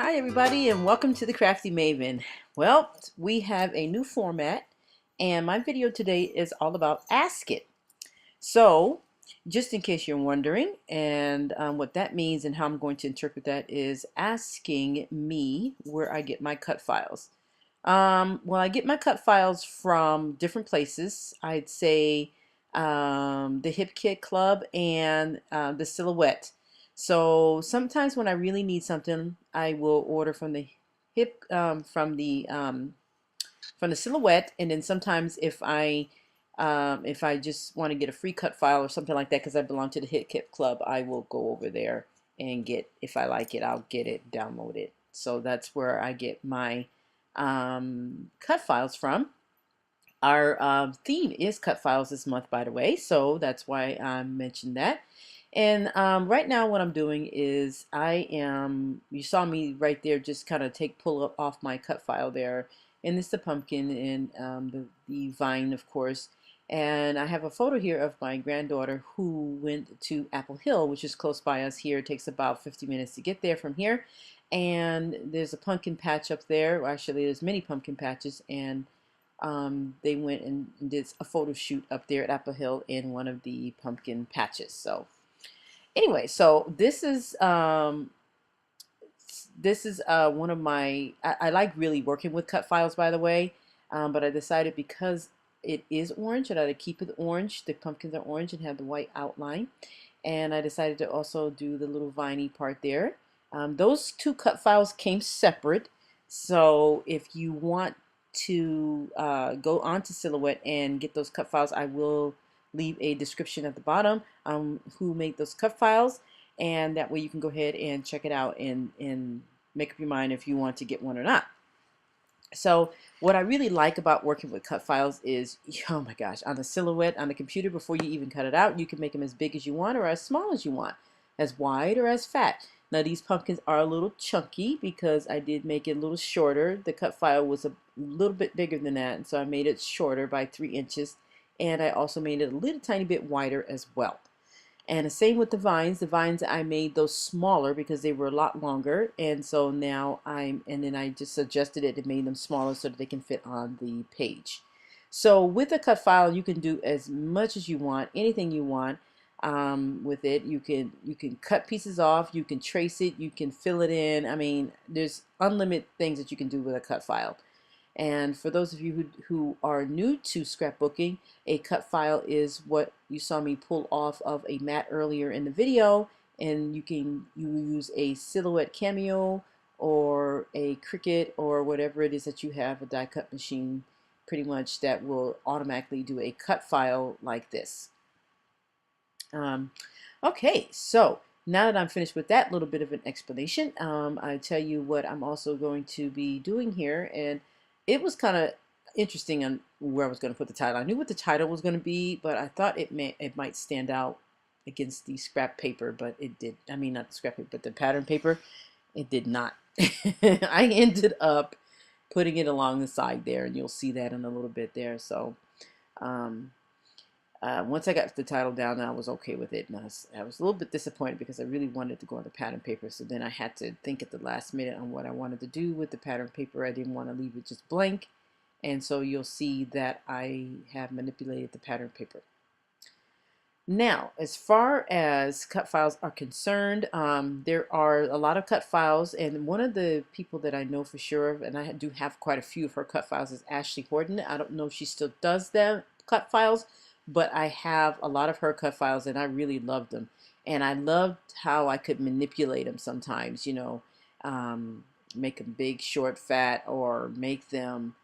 Hi everybody and welcome to the Crafty Maven. Well, we have a new format and my video today is all about Ask It. So, just in case you're wondering, and what that means and how I'm going to interpret that is asking me where I get my cut files. Well, I get my cut files from different places. I'd say the Hip Kit Club and the Silhouette. So sometimes when I really need something, I will order from the hip from the Silhouette, and then sometimes if I just want to get a free cut file or something like that because I belong to the Hip Kit Club, I will go over there and get, if I like it, I'll get it, download it. So that's where I get my cut files from. Our theme is cut files this month, by the way, so that's why I mentioned that. And right now what I'm doing is you saw me right there just kind of pull up off my cut file there, and it's the pumpkin and the vine, of course. And I have a photo here of my granddaughter who went to Apple Hill, which is close by us here. It takes about 50 minutes to get there from here. And there's a pumpkin patch up there. Well, actually, there's many pumpkin patches, and they went and did a photo shoot up there at Apple Hill in one of the pumpkin patches. So anyway, so this is one of my I like really working with cut files, by the way, but I decided because it is orange that I'd keep it orange. The pumpkins are orange and have the white outline, and I decided to also do the little viney part there. Those two cut files came separate, so if you want to go on to Silhouette and get those cut files, I will leave a description at the bottom who made those cut files, and that way you can go ahead and check it out and make up your mind if you want to get one or not. So what I really like about working with cut files is, oh my gosh, on the Silhouette, on the computer, before you even cut it out, you can make them as big as you want or as small as you want, as wide or as fat. Now these pumpkins are a little chunky because I did make it a little shorter. The cut file was a little bit bigger than that, and so I made it shorter by 3 inches, and I also made it a little tiny bit wider as well. And the same with the vines. The vines, I made those smaller because they were a lot longer, and so now and then I just adjusted it and made them smaller so that they can fit on the page. So with a cut file, you can do as much as you want, anything you want with it. You can cut pieces off, you can trace it, you can fill it in. I mean, there's unlimited things that you can do with a cut file. And for those of you who are new to scrapbooking, a cut file is what you saw me pull off of a mat earlier in the video, and you use a Silhouette Cameo or a Cricut or whatever it is that you have, a die cut machine pretty much, that will automatically do a cut file like this. Okay, so now that I'm finished with that little bit of an explanation, I tell you what I'm also going to be doing here. And it was kind of interesting on where I was going to put the title. I knew what the title was going to be, but I thought it might stand out against the scrap paper, but it did. I mean, not the scrap paper, but the pattern paper. It did not. I ended up putting it along the side there, and you'll see that in a little bit there. So once I got the title down, I was okay with it. And I was a little bit disappointed because I really wanted to go on the pattern paper. So then I had to think at the last minute on what I wanted to do with the pattern paper. I didn't want to leave it just blank. And so you'll see that I have manipulated the pattern paper. Now, as far as cut files are concerned, there are a lot of cut files, and one of the people that I know for sure, and I do have quite a few of her cut files, is Ashley Horton. I don't know if she still does them cut files, but I have a lot of her cut files, and I really loved them. And I loved how I could manipulate them sometimes, you know, make them big, short, fat, or make them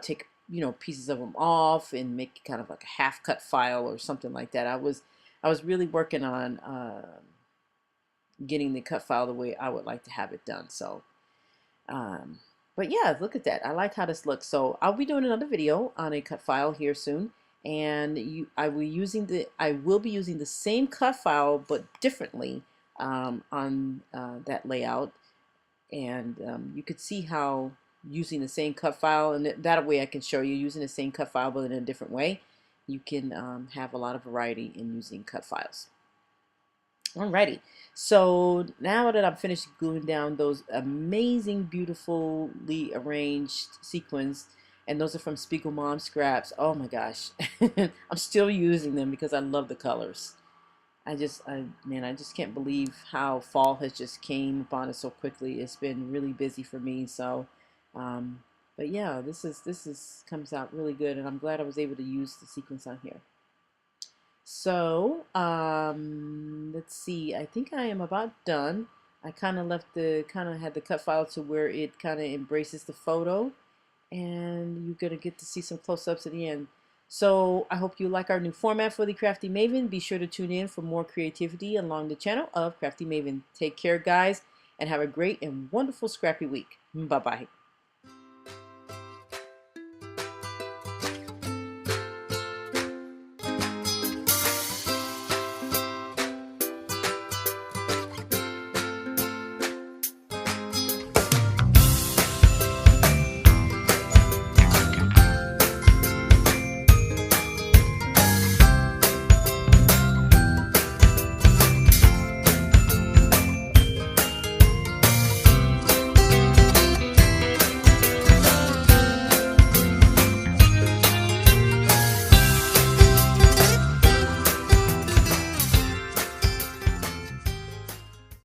take, you know, pieces of them off and make kind of like a half cut file or something like that. I was really working on getting the cut file the way I would like to have it done. So, but yeah, look at that. I like how this looks. So I'll be doing another video on a cut file here soon, and I will be using the same cut file but differently on that layout, and you could see how using the same cut file, and that way I can show you using the same cut file but in a different way. You can have a lot of variety in using cut files. Alrighty. So now that I'm finished gluing down those amazing, beautifully arranged sequins, and those are from Spiegel Mom scraps. Oh my gosh, I'm still using them because I love the colors. Man, I just can't believe how fall has just came upon us so quickly. It's been really busy for me. So, um, but yeah, this is comes out really good, and I'm glad I was able to use the sequins on here. So, let's see. I think I am about done. I kind of had the cut file to where it kind of embraces the photo, and you're gonna get to see some close-ups at the end. So I hope you like our new format for the Crafty Maven. Be sure to tune in for more creativity along the channel of Crafty Maven. Take care, guys, and have a great and wonderful scrappy week. Bye-bye.